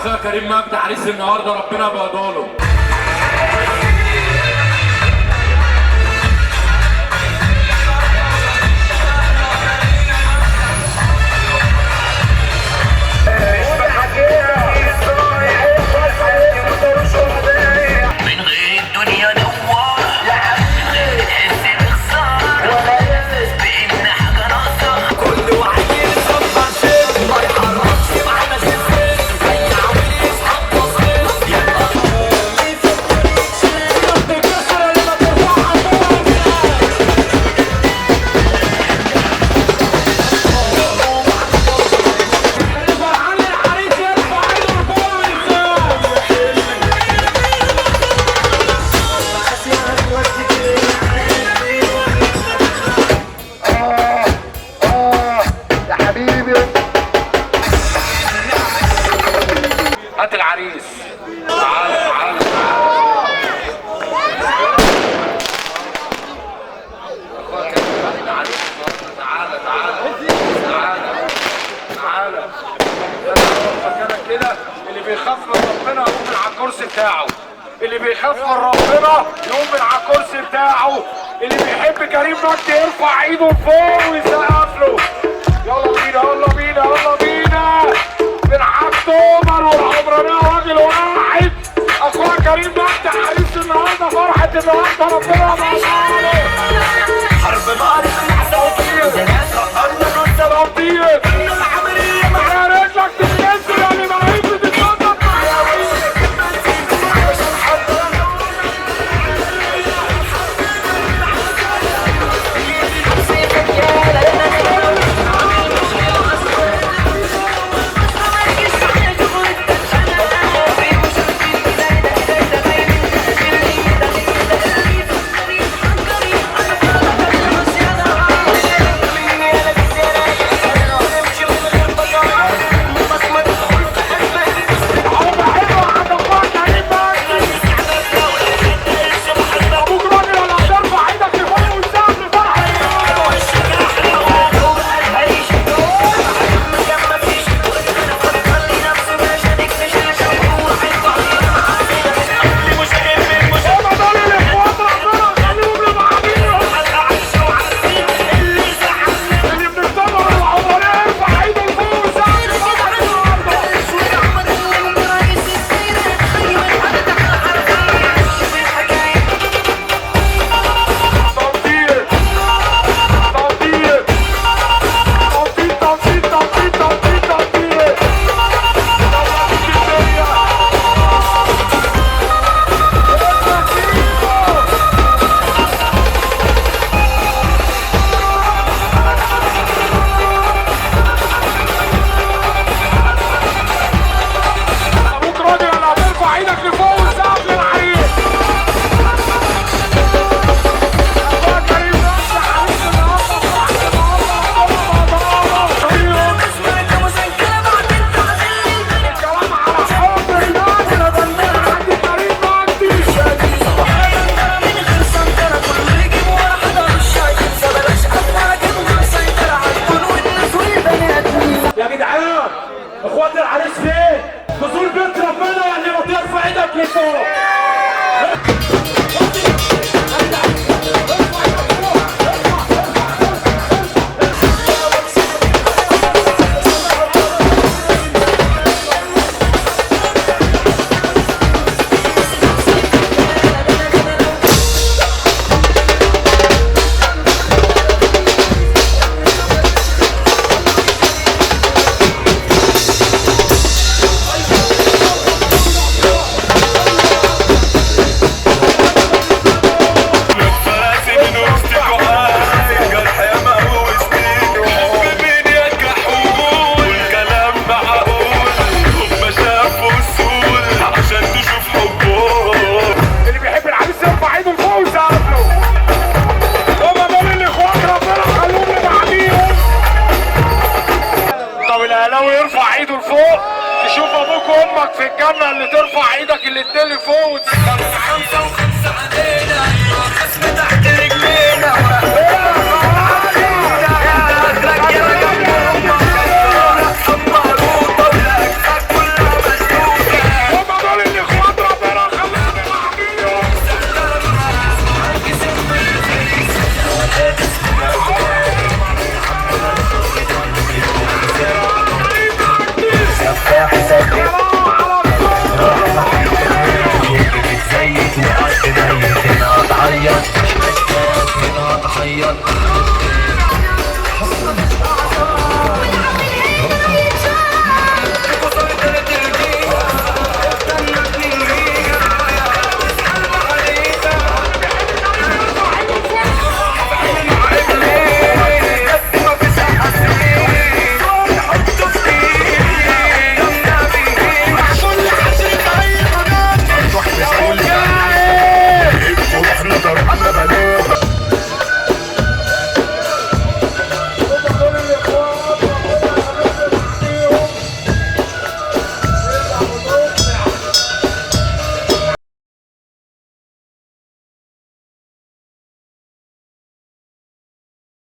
اخويا كريم مجدي عريس النهارده، ربنا يبارك. هات العريس. تعالى تعالى تعالى تعالى مكانك كده. اللي بيخاف من ربنا يقوم من على الكرسي بتاعه، اللي بيخاف من ربنا يقوم من على الكرسي بتاعه، اللي بيحب كريم مجدي يرفع ايده لفوق ويسقف له. يلا بينا يلا بينا يلا بينا. من عبد عمر والعمرانيه راجل واحد. اخويا كريم مجدي عريس النهارده، فرحه النهارده ربنا يبارك. حرب نار العساكر قلنا السلاطين العمليه مع رجلك تتكسر يا اللي ملايين بتتنطط. اخوات العريس فين؟ نزول بيت ربنا اللي ما ترفع ايدك لفوق. يرفع ايده لفوق، تشوف ابوك وامك في الجنه اللي ترفع ايدك الاتنين لفوق وتستمتع. 5 و5 علينا، خصم تحت رجلينا.